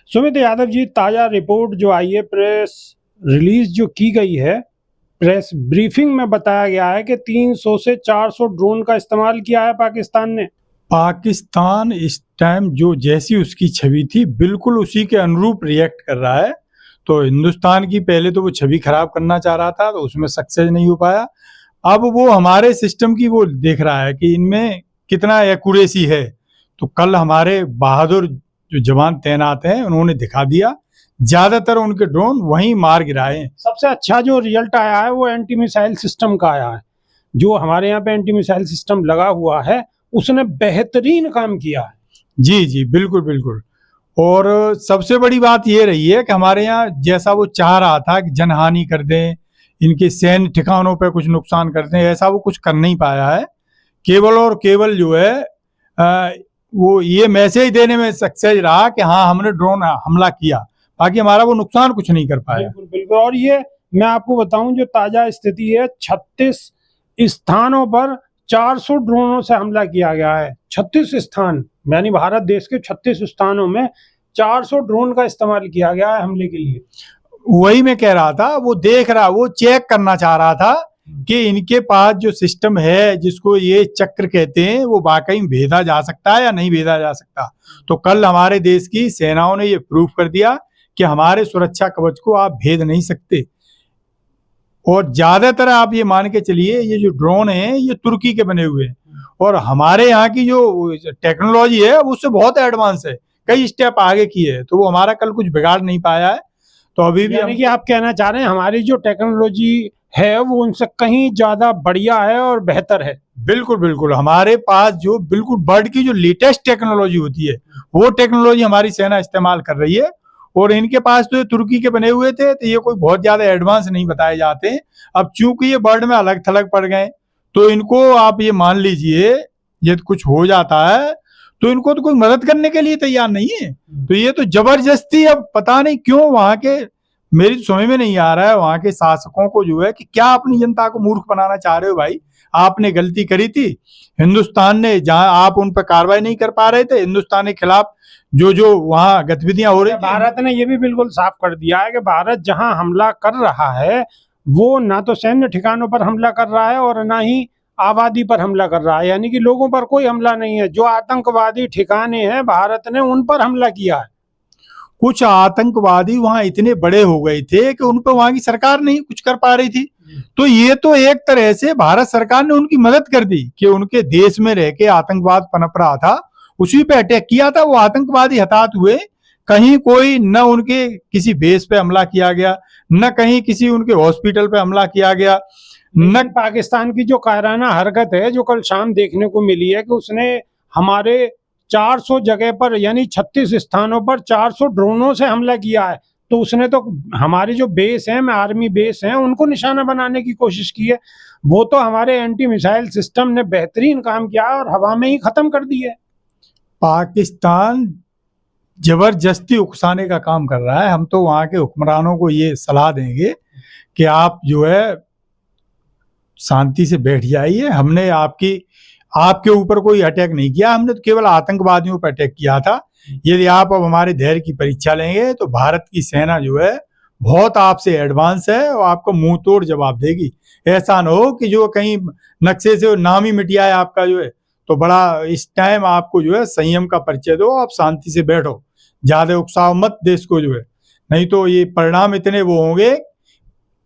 सुमित यादव जी, ताज़ा रिपोर्ट जो आई है, प्रेस रिलीज जो की गई है, प्रेस ब्रीफिंग में बताया गया है कि 300 से 400 ड्रोन का इस्तेमाल किया है पाकिस्तान ने। पाकिस्तान इस टाइम जो जैसी उसकी छवि थी बिल्कुल उसी के अनुरूप रिएक्ट कर रहा है। तो हिंदुस्तान की पहले तो वो छवि खराब करना चाह रहा था, तो उसमें सक्सेस नहीं हो पाया। अब वो हमारे सिस्टम की वो देख रहा है कि इनमें कितना एक्यूरेसी है। तो कल हमारे बहादुर जो जवान तैनात हैं उन्होंने दिखा दिया, ज्यादातर उनके ड्रोन वहीं मार गिराए हैं। सबसे अच्छा जो रिजल्ट आया है वो एंटी मिसाइल सिस्टम का आया है। जो हमारे यहाँ पे एंटी मिसाइल सिस्टम लगा हुआ है उसने बेहतरीन काम किया है। जी जी, बिल्कुल बिल्कुल। और सबसे बड़ी बात ये रही है कि हमारे यहाँ जैसा वो चाह रहा था कि जनहानि कर दें, इनके सैन्य ठिकानों पर कुछ नुकसान कर दें, ऐसा वो कुछ कर नहीं पाया है। केवल और केवल जो है वो ये मैसेज देने में सक्सेस रहा कि हाँ हमने ड्रोन हमला किया, बाकी हमारा वो नुकसान कुछ नहीं कर पाया। बिल्कुल बिल्कुल। और ये मैं आपको बताऊं, जो ताजा स्थिति है, 36 स्थानों पर 400 ड्रोनों से हमला किया गया है। 36 स्थान, यानी भारत देश के 36 स्थानों में 400 ड्रोन का इस्तेमाल किया गया है हमले के लिए। वही मैं कह रहा था, वो देख रहा, वो चेक करना चाह रहा था कि इनके पास जो सिस्टम है जिसको ये चक्र कहते हैं वो वाकई में भेदा जा सकता है या नहीं भेदा जा सकता। तो कल हमारे देश की सेनाओं ने ये प्रूफ कर दिया कि हमारे सुरक्षा कवच को आप भेद नहीं सकते। और ज्यादातर आप ये मान के चलिए ये जो ड्रोन है ये तुर्की के बने हुए हैं, और हमारे यहाँ की जो टेक्नोलॉजी है उससे बहुत एडवांस है, कई स्टेप आगे की है, तो वो हमारा कल कुछ बिगाड़ नहीं पाया है। तो अभी भी यानी कि आप कहना चाह रहे हैं हमारी जो टेक्नोलॉजी है वो उनसे कहीं ज्यादा बढ़िया है और बेहतर है। बिल्कुल बिल्कुल, हमारे पास जो बिल्कुल वर्ल्ड की जो लेटेस्ट टेक्नोलॉजी होती है वो टेक्नोलॉजी हमारी सेना इस्तेमाल कर रही है। और इनके पास तो ये तुर्की के बने हुए थे, तो ये कोई बहुत ज्यादा एडवांस नहीं बताए जाते। अब चूंकि ये वर्ल्ड में अलग थलग पड़ गए, तो इनको आप ये मान लीजिए ये कुछ हो जाता है तो इनको तो कोई मदद करने के लिए तैयार नहीं है। तो ये तो जबरदस्ती, अब पता नहीं क्यों वहां के, मेरी तो समझ में नहीं आ रहा है वहां के शासकों को जो है कि क्या अपनी जनता को मूर्ख बनाना चाह रहे हो। भाई आपने गलती करी थी, हिंदुस्तान ने, जहां आप उन पर कार्रवाई नहीं कर पा रहे थे, हिंदुस्तान के खिलाफ जो जो वहां गतिविधियां हो रही थी, भारत ने ये भी बिल्कुल साफ कर दिया है कि भारत जहां हमला कर रहा है वो ना तो सैन्य ठिकानों पर हमला कर रहा है और ना ही आबादी पर हमला कर रहा है, यानी कि लोगों पर कोई हमला नहीं है। जो आतंकवादी ठिकाने हैं भारत ने उन पर हमला किया है। कुछ आतंकवादी वहां इतने बड़े हो गए थे कि उन पर वहां की सरकार नहीं कुछ कर पा रही थी। तो ये तो एक तरह से भारत सरकार ने उनकी मदद कर दी कि उनके देश में रह के आतंकवाद पनप रहा था, उसी पे अटैक किया था, वो आतंकवादी हताहत हुए। कहीं कोई न उनके किसी बेस पे हमला किया गया, न कहीं किसी उनके हॉस्पिटल पे हमला किया गया, न पाकिस्तान की जो कायराना हरकत है जो कल शाम देखने को मिली है कि उसने हमारे 400 जगह पर, यानी 36 स्थानों पर 400 ड्रोनों से हमला किया है। तो उसने तो हमारी जो बेस है, आर्मी बेस हैं, उनको निशाना बनाने की कोशिश की है। वो तो हमारे एंटी मिसाइल सिस्टम ने बेहतरीन काम किया और हवा में ही खत्म कर दी है। पाकिस्तान जबरदस्ती उकसाने का काम कर रहा है। हम तो वहां के हुक्मरानों को ये सलाह देंगे कि आप जो है शांति से बैठ जाइए। हमने आपके ऊपर कोई अटैक नहीं किया, हमने तो केवल आतंकवादियों पर अटैक किया था। यदि आप अब हमारे धैर्य की परीक्षा लेंगे तो भारत की सेना जो है बहुत आपसे एडवांस है और आपको मुंह तोड़ जवाब देगी। ऐसा ना हो कि जो कहीं नक्शे से नाम ही मिट जाए आपका जो है। तो बड़ा इस टाइम आपको जो है संयम का परिचय दो, आप शांति से बैठो, ज्यादा उकसाओ मत देश को जो है, नहीं तो ये परिणाम इतने वो होंगे।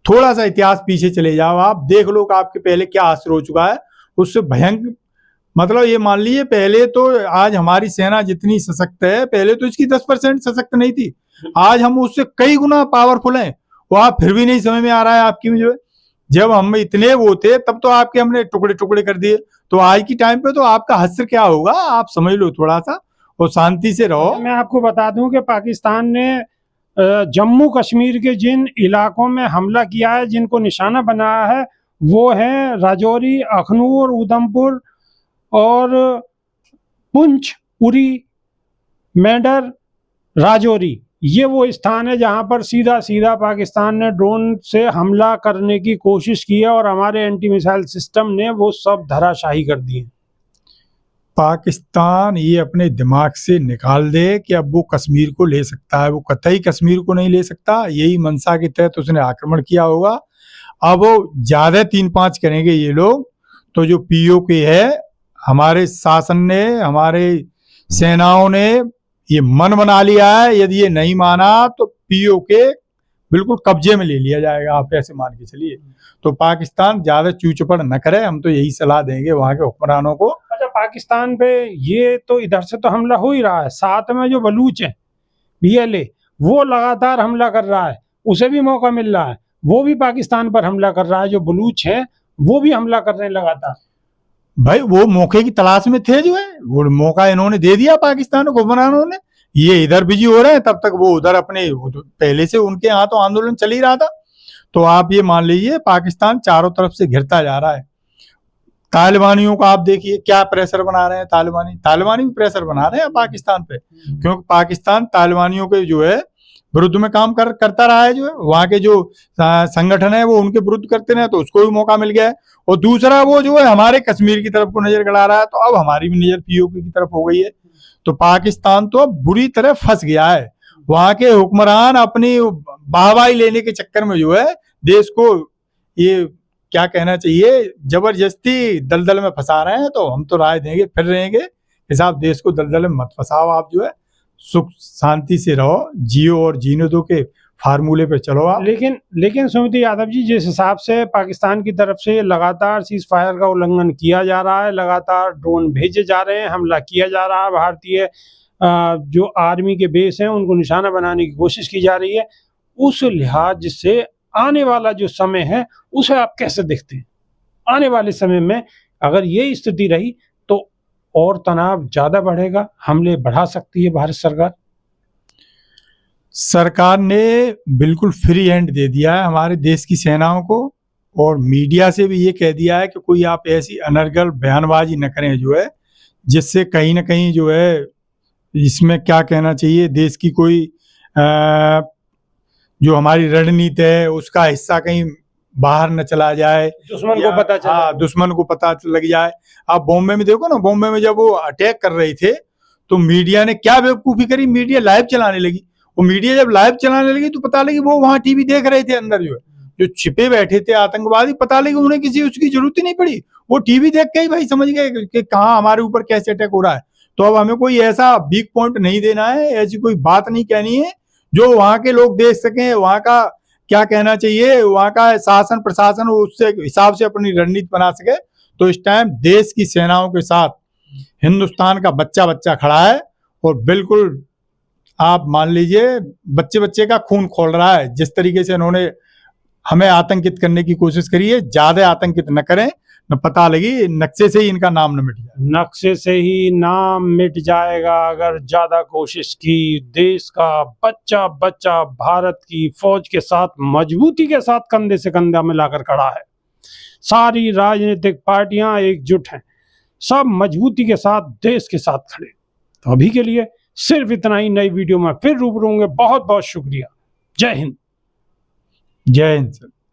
थोड़ा सा इतिहास पीछे चले जाओ, आप देख लो कि आपके पहले क्या असर हो चुका है, उससे भयंकर। मतलब ये मान लीजिए पहले तो, आज हमारी सेना जितनी सशक्त है, पहले तो इसकी 10% सशक्त नहीं थी, आज हम उससे कई गुना पावरफुल हैं। वो आप फिर भी नहीं समझ में आ रहा है आपकी जो है। जब हम इतने वो थे तब तो आपके हमने टुकड़े टुकड़े कर दिए, तो आज की टाइम पे तो आपका हश्र क्या होगा, आप समझ लो थोड़ा सा और शांति से रहो। मैं आपको बता दूं कि पाकिस्तान ने जम्मू कश्मीर के जिन इलाकों में हमला किया है, जिनको निशाना बनाया है, वो है राजौरी, अखनूर, उधमपुर और पुंछ, उरी, मेंढर, राजौरी। ये वो स्थान है जहां पर सीधा सीधा पाकिस्तान ने ड्रोन से हमला करने की कोशिश की है और हमारे एंटी मिसाइल सिस्टम ने वो सब धराशाही कर दिए। पाकिस्तान ये अपने दिमाग से निकाल दे कि अब वो कश्मीर को ले सकता है। वो कतई कश्मीर को नहीं ले सकता। यही मंशा के तहत उसने आक्रमण किया होगा। अब वो ज्यादा 3-5 करेंगे ये लोग, तो जो पीओके है, हमारे शासन ने, हमारे सेनाओं ने ये मन बना लिया है, यदि ये नहीं माना तो पीओके बिल्कुल कब्जे में ले लिया जाएगा। आप ऐसे मान के चलिए। तो पाकिस्तान ज्यादा चूचपड़ न करे, हम तो यही सलाह देंगे वहां के हुक्मरानों को। अच्छा, पाकिस्तान पे ये तो इधर से तो हमला हो ही रहा है, साथ में जो बलूच है BLA, वो लगातार हमला कर रहा है, उसे भी मौका मिल रहा है, वो भी पाकिस्तान पर हमला कर रहा है। जो बलूच है वो भी हमला कर रहे हैं लगातार। भाई वो मौके की तलाश में थे, जो है वो मौका इन्होंने दे दिया पाकिस्तान को, हुक्मरानों ने। ये इधर बिजी हो रहे हैं, तब तक वो उधर अपने, तो पहले से उनके यहाँ तो आंदोलन चल ही रहा था। तो आप ये मान लीजिए पाकिस्तान चारों तरफ से घिरता जा रहा है। तालिबानियों का आप देखिए क्या प्रेशर बना रहे हैं। तालिबानी भी प्रेशर बना रहे हैं पाकिस्तान पे, क्योंकि पाकिस्तान तालिबानियों के जो है विरुद्ध में काम करता रहा है। जो है वहाँ के जो संगठन है वो उनके विरुद्ध करते रहे, तो उसको भी मौका मिल गया है। और दूसरा वो जो है हमारे कश्मीर की तरफ को नजर गड़ा रहा है, तो अब हमारी भी नजर पीओके की तरफ हो गई है। तो पाकिस्तान तो अब बुरी तरह फंस गया है। वहां के हुक्मरान अपनी वाहवाही लेने के चक्कर में जो है देश को, ये क्या कहना चाहिए, जबरदस्ती दलदल में फंसा रहे हैं। तो हम तो राय देंगे, फिर रहेंगे कि साहब देश को दलदल में मत फंसाओ। आप जो है सुख शांति से रहो, जियो और जीने दो के फार्मूले पे चलो आप। लेकिन सुमित यादव जी, जिस हिसाब से पाकिस्तान की तरफ से लगातार सीज फायर का उल्लंघन किया जा रहा है, लगातार ड्रोन भेजे जा रहे हैं, हमला किया जा रहा है, भारतीय जो आर्मी के बेस हैं उनको निशाना बनाने की कोशिश की जा रही है, उस लिहाज से आने वाला जो समय है उसे आप कैसे देखते हैं? आने वाले समय में अगर ये स्थिति रही तो और तनाव ज्यादा बढ़ेगा, हमले बढ़ा सकती है भारत सरकार। सरकार ने बिल्कुल फ्री हैंड दे दिया है हमारे देश की सेनाओं को, और मीडिया से भी ये कह दिया है कि कोई आप ऐसी अनर्गल बयानबाजी न करें जो है जिससे कहीं ना कहीं जो है, इसमें क्या कहना चाहिए, देश की कोई जो हमारी रणनीति है उसका हिस्सा कहीं बाहर न चला जाए, दुश्मन को पता चला। हाँ, दुश्मन को पता लग जाए। आप बॉम्बे में देखो ना, बॉम्बे में जब वो अटैक कर रहे थे तो मीडिया ने क्या बेवकूफी करी, मीडिया लाइव चलाने लगी। वो मीडिया जब लाइव चलाने लगी तो पता लगी वो वहां टीवी देख रहे थे, अंदर जो है जो छिपे बैठे थे आतंकवादी, पता लगी उन्हें किसी उसकी जरूरत ही नहीं पड़ी। वो टीवी देख के ही भाई समझ गए कि कहाँ हमारे ऊपर कैसे अटैक हो रहा है। तो अब हमें कोई ऐसा वीक पॉइंट नहीं देना है, ऐसी कोई बात नहीं कहनी है जो वहां के लोग देख सकें, वहां का क्या कहना चाहिए, वहां का शासन प्रशासन उससे हिसाब से अपनी रणनीति बना सके। तो इस टाइम देश की सेनाओं के साथ हिंदुस्तान का बच्चा बच्चा खड़ा है, और बिल्कुल आप मान लीजिए बच्चे बच्चे का खून खोल रहा है। जिस तरीके से इन्होंने हमें आतंकित करने की कोशिश करी है, ज्यादा आतंकित न करें, न पता लगी नक्शे से ही इनका नाम न मिट जाए। नक्शे से ही नाम मिट जाएगा अगर ज्यादा कोशिश की। देश का बच्चा बच्चा भारत की फौज के साथ मजबूती के साथ कंधे से कंधा मिलाकर खड़ा है। सारी राजनीतिक पार्टियां एकजुट हैं, सब मजबूती के साथ देश के साथ खड़े। तो अभी के लिए सिर्फ इतना ही। नई वीडियो में फिर रूबरू होंगे। बहुत बहुत शुक्रिया। जय हिंद। जय हिंद सर।